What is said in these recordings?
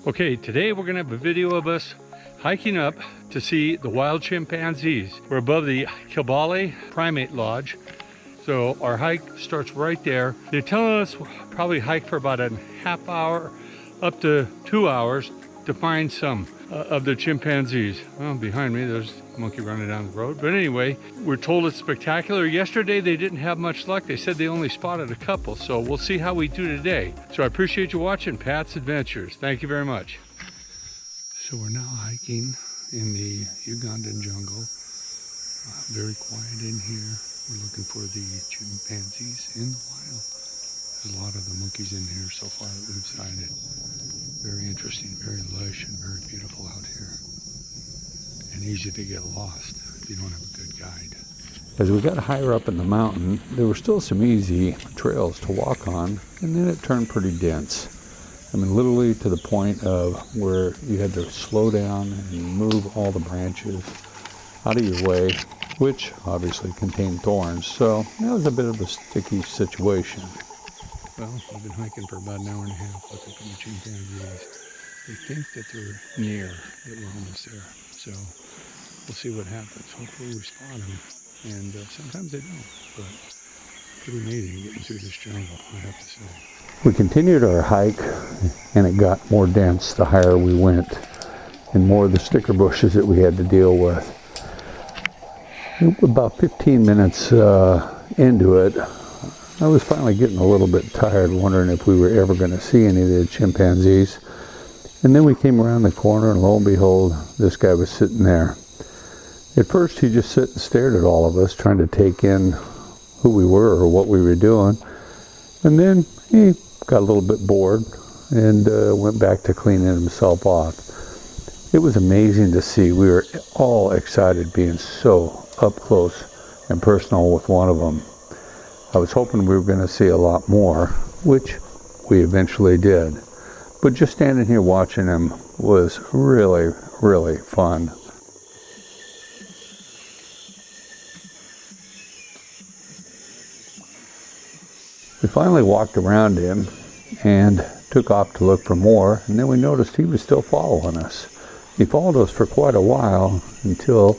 Okay, today we're gonna have a video of us hiking up to see the wild chimpanzees. We're above the Kibale Primate Lodge. So our hike starts right there. They're telling us we'll probably hike for about a half hour up to 2 hours to find some of the chimpanzees. Well, behind me, there's a monkey running down the road. But anyway, we're told it's spectacular. Yesterday, they didn't have much luck. They said they only spotted a couple. So we'll see how we do today. So I appreciate you watching Pat's Adventures. Thank you very much. So we're now hiking in the Ugandan jungle. Very quiet in here. We're looking for the chimpanzees in the wild. There's a lot of the monkeys in here so far that we've sighted. Very interesting, very lush and very beautiful out here. And easy to get lost if you don't have a good guide. As we got higher up in the mountain, there were still some easy trails to walk on, and then it turned pretty dense. I mean, literally to the point of where you had to slow down and move all the branches out of your way, which obviously contained thorns. So that was a bit of a sticky situation. Well, we've been hiking for about an hour and a half looking for the chimpanzees. They think that they're near, that we're almost there. So we'll see what happens. Hopefully we spot them. And sometimes they don't, but pretty amazing getting through this jungle, I have to say. We continued our hike, and it got more dense the higher we went, and more of the sticker bushes that we had to deal with. About 15 minutes into it, I was finally getting a little bit tired, wondering if we were ever going to see any of the chimpanzees. And then we came around the corner, and lo and behold, this guy was sitting there. At first, he just sat and stared at all of us, trying to take in who we were or what we were doing. And then he got a little bit bored and went back to cleaning himself off. It was amazing to see. We were all excited being so up close and personal with one of them. I was hoping we were going to see a lot more, which we eventually did. But just standing here watching him was really, really fun. We finally walked around him and took off to look for more, and then we noticed he was still following us. He followed us for quite a while until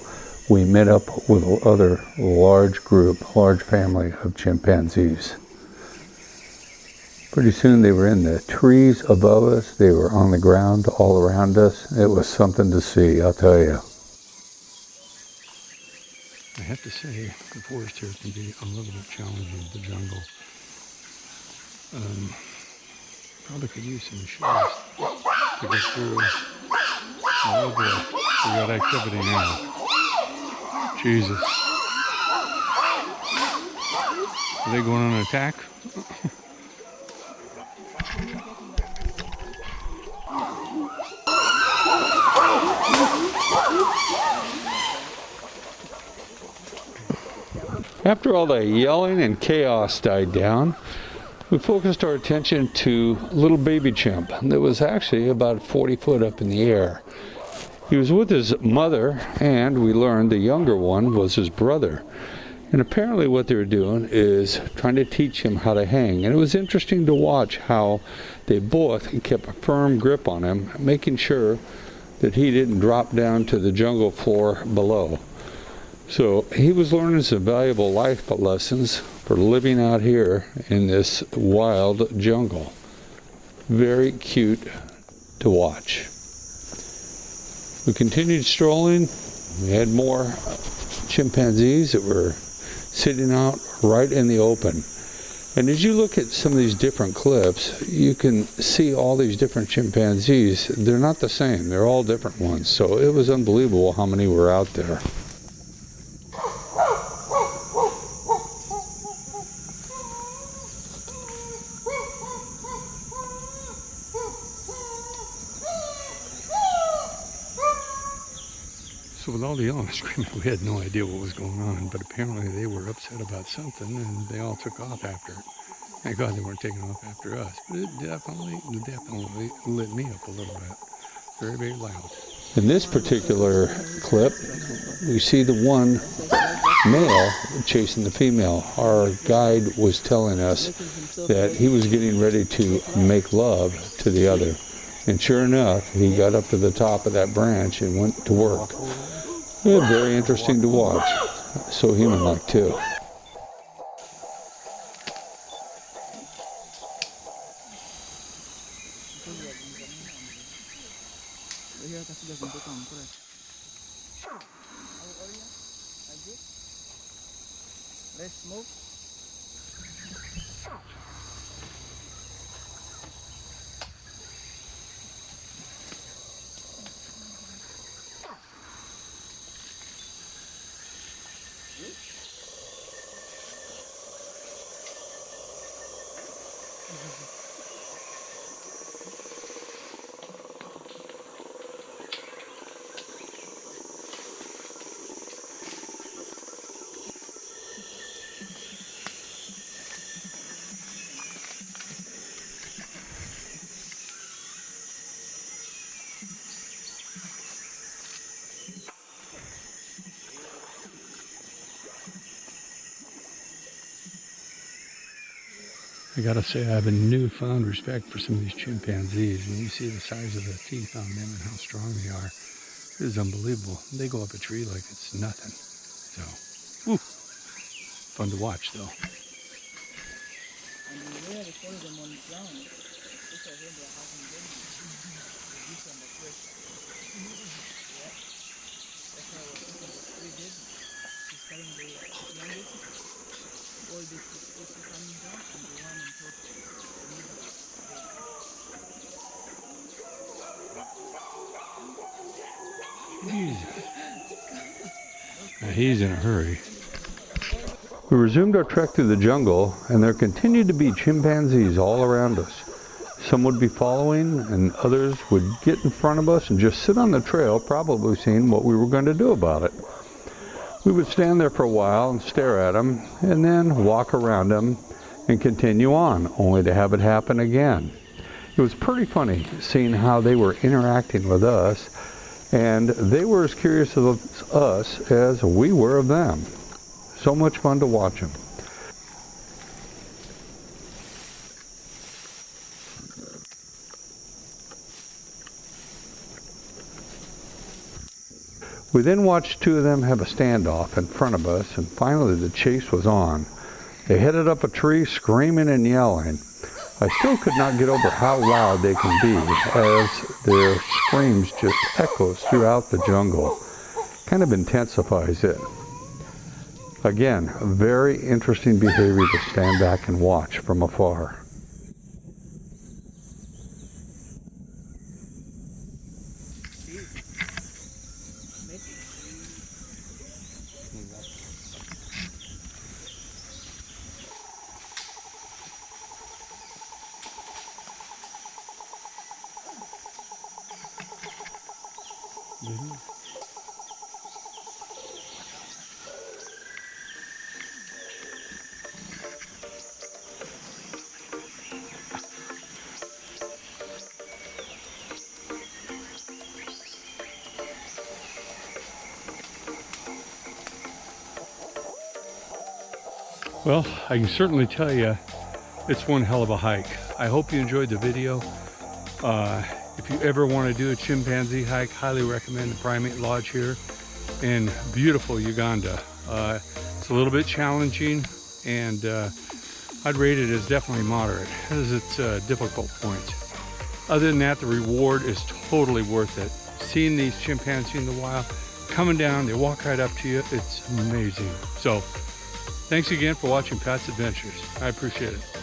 we met up with another large group, large family of chimpanzees. Pretty soon they were in the trees above us. They were on the ground all around us. It was something to see, I'll tell you. I have to say, the forest here can be a little bit challenging, the jungle. Probably could use some shoes to get through. Oh boy, we got activity now. Jesus. Are they going on an attack? After all the yelling and chaos died down, we focused our attention to a little baby chimp that was actually about 40 foot up in the air. He was with his mother, and we learned the younger one was his brother. And apparently what they were doing is trying to teach him how to hang. And it was interesting to watch how they both kept a firm grip on him, making sure that he didn't drop down to the jungle floor below. So he was learning some valuable life lessons for living out here in this wild jungle. Very cute to watch. We continued strolling. We had more chimpanzees that were sitting out right in the open. And as you look at some of these different clips, you can see all these different chimpanzees. They're not the same. They're all different ones. So it was unbelievable how many were out there. So with all the yelling and screaming, we had no idea what was going on, but apparently they were upset about something, and they all took off after it. Thank God they weren't taking off after us, but it definitely lit me up a little bit. Very, very loud. In this particular clip, we see the one male chasing the female. Our guide was telling us that he was getting ready to make love to the other. And sure enough, he got up to the top of that branch and went to work. Very interesting to watch. So human-like too. Let's move. I gotta say, I have a newfound respect for some of these chimpanzees. When you see the size of the teeth on them and how strong they are, it is unbelievable. They go up a tree like it's nothing. So, whew, fun to watch though. And we really follow them on the ground. Look at when they're having babies. Reduce under pressure. Yeah. That's why we're taking the 3 babies. She's carrying the youngest. All this is also coming down, and the one on top, the middle baby. He's in a hurry. We resumed our trek through the jungle, and there continued to be chimpanzees all around us. Some would be following, and others would get in front of us and just sit on the trail, probably seeing what we were going to do about it. We would stand there for a while and stare at them, and then walk around them and continue on, only to have it happen again. It was pretty funny seeing how they were interacting with us, and they were as curious of us as we were of them. So much fun to watch them. We then watched 2 of them have a standoff in front of us, and finally the chase was on. They headed up a tree screaming and yelling. I still could not get over how loud they can be, as their screams just echoes throughout the jungle. Kind of intensifies it. Again, very interesting behavior to stand back and watch from afar. Well, I can certainly tell you it's one hell of a hike. I hope you enjoyed the video. If you ever want to do a chimpanzee hike, highly recommend the Primate Lodge here in beautiful Uganda. It's a little bit challenging, and I'd rate it as definitely moderate, as its difficult points. Other than that, the reward is totally worth it. Seeing these chimpanzees in the wild, coming down, they walk right up to you, it's amazing. So, thanks again for watching Pat's Adventures. I appreciate it.